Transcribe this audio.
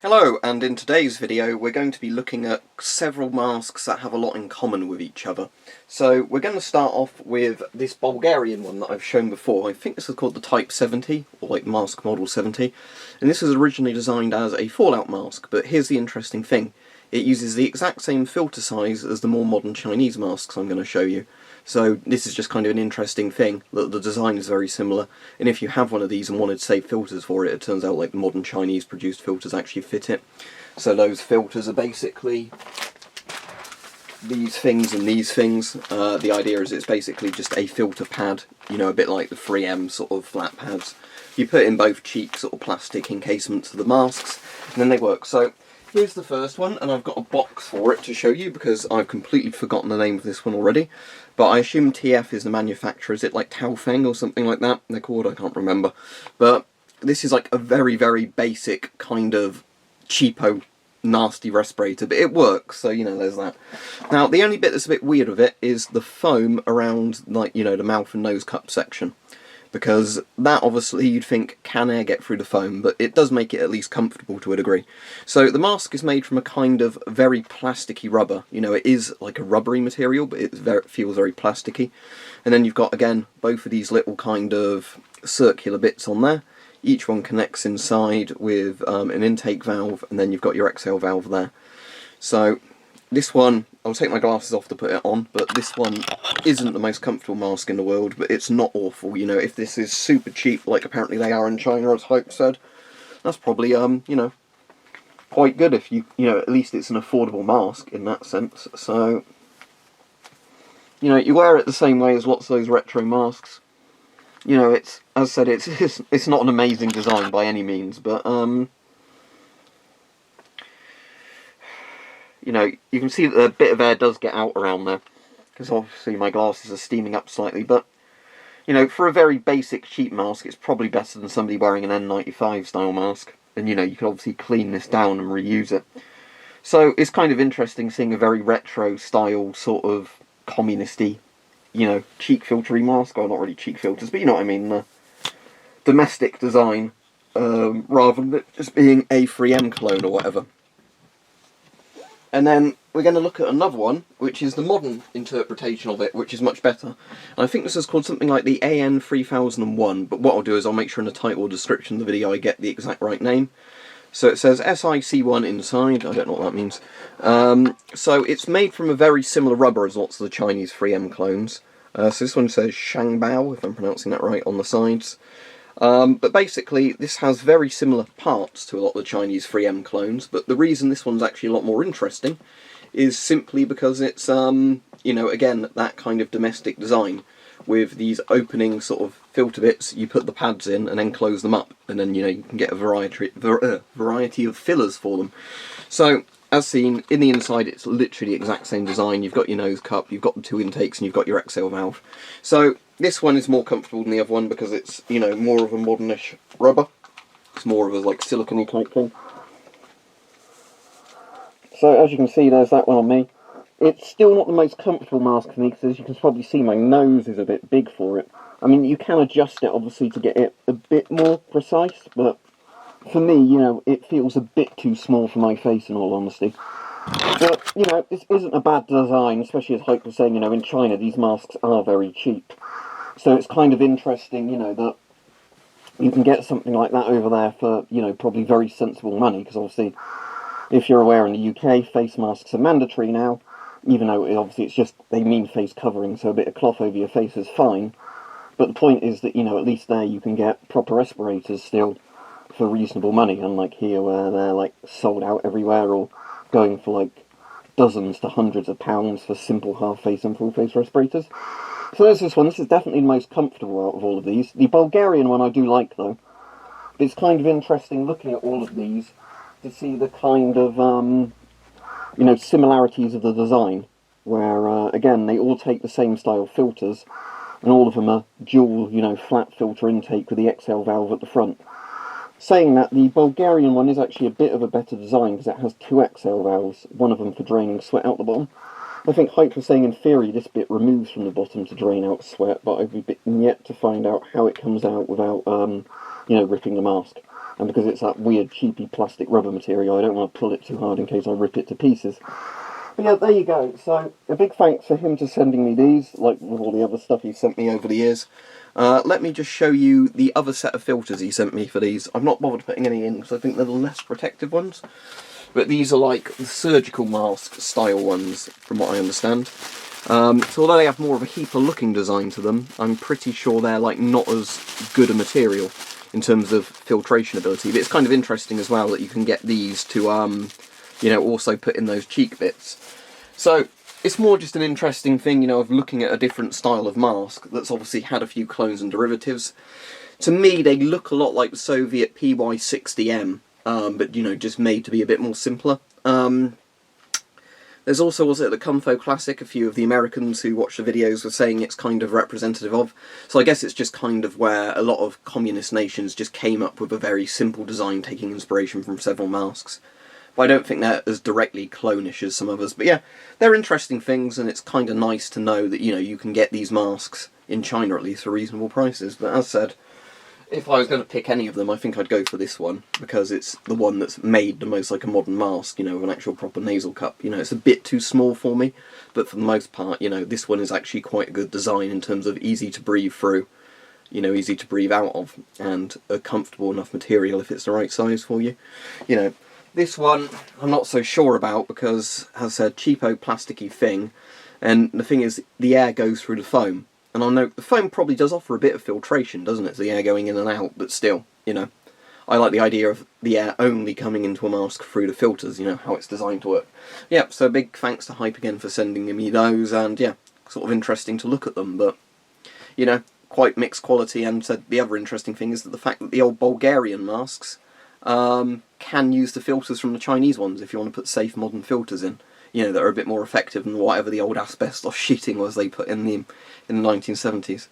Hello, and in today's video we're going to be looking at several masks that have a lot in common with each other. So we're going to start off with this Bulgarian one that I've shown before. I think this is called the Type 70, or like Mask Model 70, and this was originally designed as a fallout mask, but here's the interesting thing. It uses the exact same filter size as the more modern Chinese masks I'm going to show you. So this is just kind of an interesting thing, that the design is very similar, and if you have one of these and wanted to save filters for it, it turns out like the modern Chinese produced filters actually fit it. So those filters are basically these things and these things. The idea is it's basically just a filter pad, you know, a bit like the 3M sort of flat pads. You put in both cheek sort of plastic encasements of the masks, and then they work. So here's the first one, and I've got a box for it to show you because I've completely forgotten the name of this one already. But I assume TF is the manufacturer. Is it like Taofeng or something like that they're called? I can't remember. But this is like a very, very basic kind of cheapo, nasty respirator. But it works, so, you know, there's that. Now, the only bit that's a bit weird with it is the foam around, like, you know, the mouth and nose cup section. Because that, obviously, you'd think, can air get through the foam, but it does make it at least comfortable to a degree. So the mask is made from a kind of very plasticky rubber. You know, it is like a rubbery material, but it feels very plasticky. And then you've got, again, both of these little kind of circular bits on there. Each one connects inside with an intake valve, and then you've got your exhale valve there. So this one, I'll take my glasses off to put it on, but this one isn't the most comfortable mask in the world, but it's not awful. You know, if this is super cheap, like apparently they are in China, as Hope said, that's probably, you know, quite good if you know, at least it's an affordable mask in that sense. So, you know, you wear it the same way as lots of those retro masks. You know, it's, as I said, it's not an amazing design by any means, but, you know, you can see that a bit of air does get out around there, because obviously my glasses are steaming up slightly, but, you know, for a very basic cheap mask, it's probably better than somebody wearing an N95 style mask, and, you know, you can obviously clean this down and reuse it. So it's kind of interesting seeing a very retro style, sort of communisty, you know, cheek filtery mask, well, not really cheek filters, but you know what I mean, the domestic design, rather than it just being a 3M clone or whatever. And then we're going to look at another one, which is the modern interpretation of it, which is much better. And I think this is called something like the AN3001, but what I'll do is I'll make sure in the title or description of the video I get the exact right name. So it says SIC1 inside, I don't know what that means. So it's made from a very similar rubber as lots of the Chinese 3M clones. So this one says Shangbao, if I'm pronouncing that right, on the sides. But basically, this has very similar parts to a lot of the Chinese 3M clones, but the reason this one's actually a lot more interesting is simply because it's, you know, again, that kind of domestic design with these opening sort of filter bits. You put the pads in and then close them up, and then, you know, you can get a variety of fillers for them. So, as seen, in the inside it's literally the exact same design. You've got your nose cup, you've got the two intakes, and you've got your exhale valve. So this one is more comfortable than the other one because it's, you know, more of a modernish rubber. It's more of a like silicone-y type thing. So as you can see, there's that one on me. It's still not the most comfortable mask for me because, as you can probably see, my nose is a bit big for it. I mean, you can adjust it obviously to get it a bit more precise, but for me, you know, it feels a bit too small for my face, in all honesty. But, you know, this isn't a bad design, especially as Hope was saying, you know, in China these masks are very cheap. So it's kind of interesting, you know, that you can get something like that over there for, you know, probably very sensible money, because obviously, if you're aware, in the UK, face masks are mandatory now, even though obviously it's just, they mean face covering, so a bit of cloth over your face is fine. But the point is that, you know, at least there you can get proper respirators still for reasonable money, unlike here where they're like sold out everywhere or going for like dozens to hundreds of pounds for simple half-face and full-face respirators. So there's this one. This is definitely the most comfortable out of all of these. The Bulgarian one I do like, though. But it's kind of interesting looking at all of these to see the kind of, you know, similarities of the design, where, again, they all take the same style filters, and all of them are dual, you know, flat filter intake with the exhale valve at the front. Saying that, the Bulgarian one is actually a bit of a better design because it has two exhale valves, one of them for draining sweat out the bottom. I think Hype was saying in theory this bit removes from the bottom to drain out sweat, but I've been yet to find out how it comes out without, you know, ripping the mask. and because it's that weird cheapy plastic rubber material, I don't want to pull it too hard in case I rip it to pieces. But yeah, there you go. So, a big thanks for him for sending me these, like with all the other stuff he sent me over the years. Let me just show you the other set of filters he sent me for these. I've not bothered putting any in because I think they're the less protective ones. But these are like the surgical mask style ones, from what I understand. So although they have more of a Heaper looking design to them, I'm pretty sure they're like not as good a material in terms of filtration ability. But it's kind of interesting as well that you can get these to, you know, also put in those cheek bits. So it's more just an interesting thing, you know, of looking at a different style of mask that's obviously had a few clones and derivatives. To me, they look a lot like the Soviet PY60M, but, you know, just made to be a bit more simpler. There's also, was it the Comfo Classic, a few of the Americans who watch the videos were saying it's kind of representative of. So I guess it's just kind of where a lot of communist nations just came up with a very simple design, taking inspiration from several masks. But I don't think they're as directly clone-ish as some others. But yeah, they're interesting things, and it's kind of nice to know that, you know, you can get these masks in China at least for reasonable prices. But as said, if I was going to pick any of them, I think I'd go for this one, because it's the one that's made the most like a modern mask, you know, with an actual proper nasal cup. You know, it's a bit too small for me, but for the most part, you know, this one is actually quite a good design in terms of easy to breathe through, you know, easy to breathe out of, and a comfortable enough material if it's the right size for you. You know, this one I'm not so sure about because, as I said, cheapo plasticky thing, and the thing is, the air goes through the foam. And I know the foam probably does offer a bit of filtration, doesn't it? The air going in and out, but still, you know, I like the idea of the air only coming into a mask through the filters, you know, how it's designed to work. Yeah, so big thanks to Hype again for sending me those, and yeah, sort of interesting to look at them, but, you know, quite mixed quality. And the other interesting thing is that the fact that the old Bulgarian masks can use the filters from the Chinese ones if you want to put safe modern filters in, you know, that are a bit more effective than whatever the old asbestos sheeting was they put in the 1970s.